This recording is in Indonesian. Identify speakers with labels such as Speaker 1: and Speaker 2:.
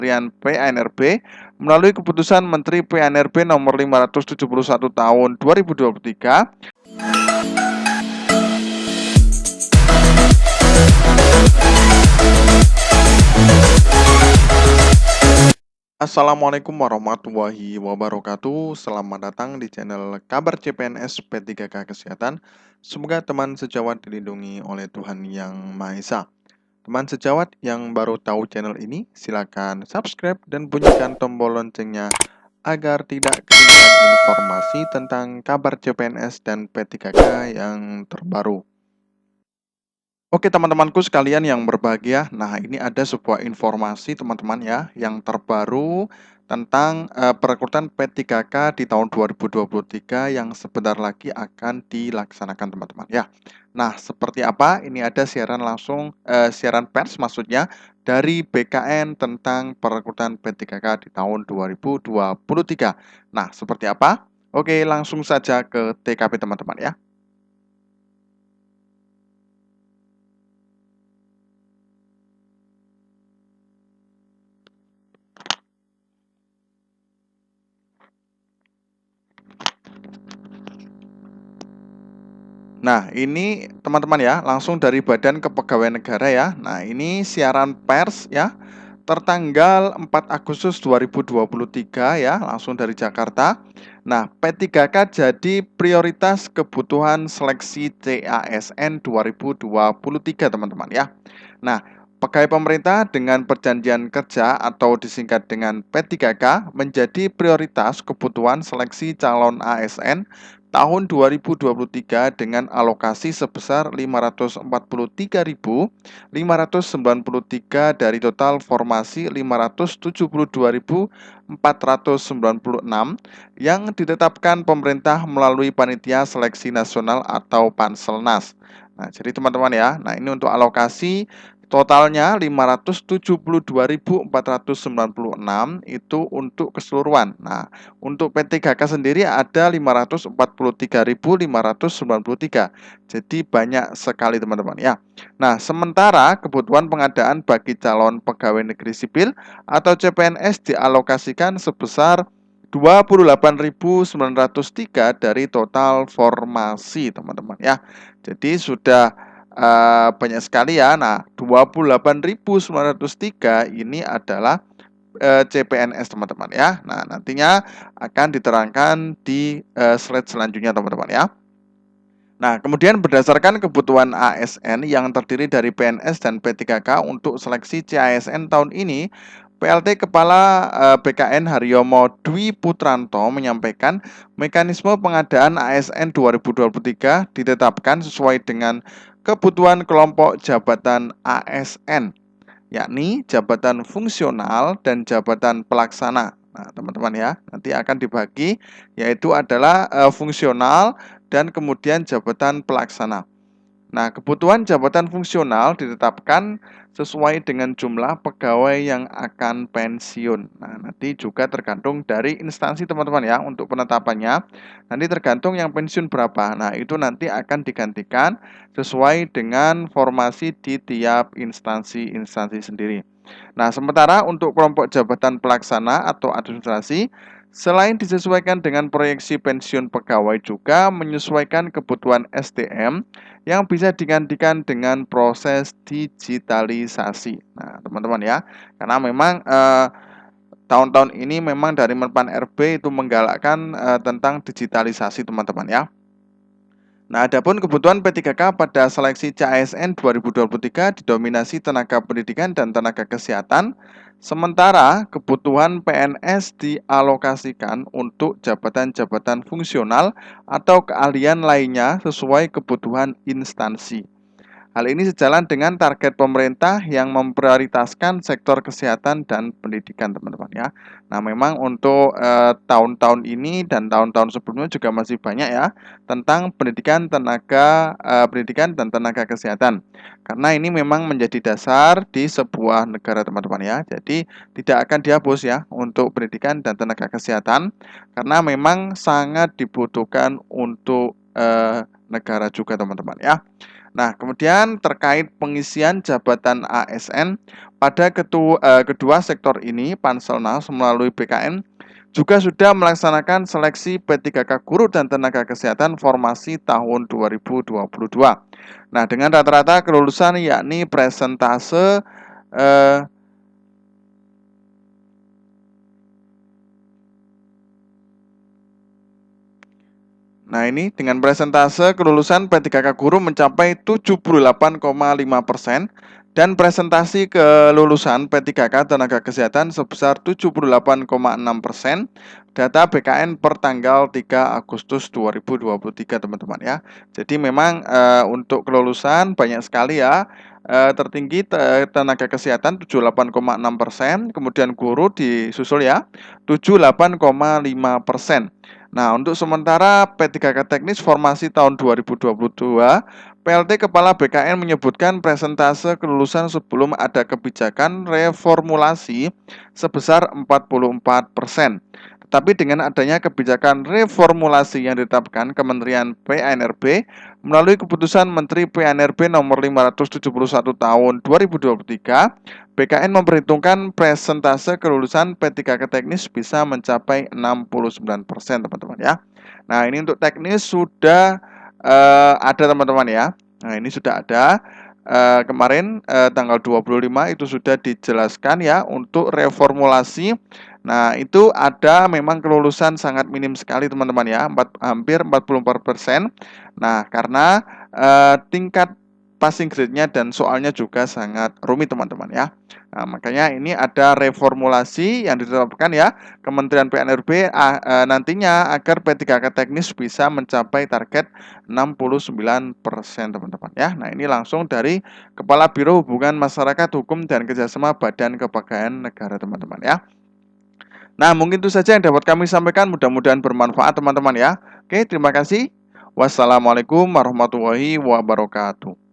Speaker 1: Kementerian PNRB melalui keputusan Menteri PNRB nomor 571 tahun 2023. Assalamualaikum warahmatullahi wabarakatuh. Selamat datang di channel Kabar CPNS P3K Kesehatan. Semoga teman sejawat dilindungi oleh Tuhan Yang Maha Esa. Teman sejawat yang baru tahu channel ini, silakan subscribe dan bunyikan tombol loncengnya agar tidak ketinggalan informasi tentang kabar CPNS dan P3K yang terbaru. Oke teman-temanku sekalian yang berbahagia, nah ini ada sebuah informasi teman-teman ya yang terbaru tentang perekrutan P3K di tahun 2023 yang sebentar lagi akan dilaksanakan teman-teman ya. Nah seperti apa? Ini ada siaran langsung, siaran pers maksudnya dari BKN tentang perekrutan P3K di tahun 2023. Nah seperti apa? Oke langsung saja ke TKP teman-teman ya. Nah, ini teman-teman ya, langsung dari Badan Kepegawaian Negara ya. Nah, ini siaran pers ya, tertanggal 4 Agustus 2023 ya, langsung dari Jakarta. Nah, P3K jadi prioritas kebutuhan seleksi CASN 2023 teman-teman ya. Nah, pegawai pemerintah dengan perjanjian kerja atau disingkat dengan P3K menjadi prioritas kebutuhan seleksi calon ASN tahun 2023 dengan alokasi sebesar 543.593 dari total formasi 572.496 yang ditetapkan pemerintah melalui Panitia Seleksi Nasional atau Panselnas. Nah, jadi teman-teman ya, nah ini untuk alokasi totalnya 572.496 itu untuk keseluruhan. Nah, untuk P3K sendiri ada 543.593. Jadi banyak sekali teman-teman ya. Nah, sementara kebutuhan pengadaan bagi calon pegawai negeri sipil atau CPNS dialokasikan sebesar 28.903 dari total formasi teman-teman ya. Jadi sudah banyak sekali ya. Nah, 28.903 ini adalah CPNS teman-teman ya. Nah, nantinya akan diterangkan di slide selanjutnya teman-teman ya. Nah, kemudian berdasarkan kebutuhan ASN yang terdiri dari PNS dan P3K untuk seleksi CASN tahun ini, PLT Kepala BKN Haryomo Dwi Putranto menyampaikan mekanisme pengadaan ASN 2023 ditetapkan sesuai dengan kebutuhan kelompok jabatan ASN, yakni jabatan fungsional dan jabatan pelaksana. Nah, teman-teman ya, nanti akan dibagi yaitu adalah fungsional dan kemudian jabatan pelaksana. Nah, kebutuhan jabatan fungsional ditetapkan sesuai dengan jumlah pegawai yang akan pensiun. Nah, nanti juga tergantung dari instansi teman-teman ya untuk penetapannya. Nanti tergantung yang pensiun berapa. Nah, itu nanti akan digantikan sesuai dengan formasi di tiap instansi sendiri. Nah, sementara untuk kelompok jabatan pelaksana atau administrasi, selain disesuaikan dengan proyeksi pensiun pegawai juga menyesuaikan kebutuhan SDM yang bisa digantikan dengan proses digitalisasi. Nah, teman-teman ya, karena memang tahun-tahun ini memang dari Menpan RB itu menggalakkan tentang digitalisasi teman-teman ya. Nah, adapun kebutuhan P3K pada seleksi CASN 2023 didominasi tenaga pendidikan dan tenaga kesehatan, sementara kebutuhan PNS dialokasikan untuk jabatan-jabatan fungsional atau keahlian lainnya sesuai kebutuhan instansi. Hal ini sejalan dengan target pemerintah yang memprioritaskan sektor kesehatan dan pendidikan, teman-teman ya. Nah, memang untuk tahun-tahun ini dan tahun-tahun sebelumnya juga masih banyak ya tentang pendidikan dan tenaga kesehatan. Karena ini memang menjadi dasar di sebuah negara, teman-teman ya. Jadi tidak akan dihapus ya untuk pendidikan dan tenaga kesehatan karena memang sangat dibutuhkan untuk negara juga, teman-teman ya. Nah, kemudian terkait pengisian jabatan ASN pada kedua sektor ini, Panselnas melalui BKN juga sudah melaksanakan seleksi P3K guru dan tenaga kesehatan formasi tahun 2022. Nah, dengan rata-rata kelulusan yakni presentase Nah, ini dengan presentase kelulusan P3K guru mencapai 78,5% dan presentasi kelulusan P3K tenaga kesehatan sebesar 78,6%. Data BKN per tanggal 3 Agustus 2023, teman-teman ya. Jadi memang untuk kelulusan banyak sekali ya. Tertinggi tenaga kesehatan 78,6%, kemudian guru disusul ya 78,5%. Nah, untuk sementara P3K teknis formasi tahun 2022, PLT Kepala BKN menyebutkan presentase kelulusan sebelum ada kebijakan reformulasi sebesar 44%. Tetapi dengan adanya kebijakan reformulasi yang ditetapkan Kementerian PNRB melalui keputusan Menteri PNRB nomor 571 tahun 2023, BKN memperhitungkan presentase kelulusan P3K teknis bisa mencapai 69%, teman-teman ya. Nah, ini untuk teknis sudah ada, teman-teman ya. Nah, ini sudah ada. Kemarin tanggal 25 itu sudah dijelaskan ya untuk reformulasi. Nah, itu ada memang kelulusan sangat minim sekali, teman-teman ya, hampir 44%. Nah, karena tingkat passing grade-nya dan soalnya juga sangat rumit, teman-teman ya. Nah, makanya ini ada reformulasi yang ditetapkan ya Kementerian PNRB nantinya agar P3K teknis bisa mencapai target 69%, teman-teman ya. Nah, ini langsung dari Kepala Biro Hubungan Masyarakat Hukum dan Kerjasama Badan Kepegawaian Negara, teman-teman ya. Nah, mungkin itu saja yang dapat kami sampaikan. Mudah-mudahan bermanfaat, teman-teman ya. Oke, terima kasih. Wassalamualaikum warahmatullahi wabarakatuh.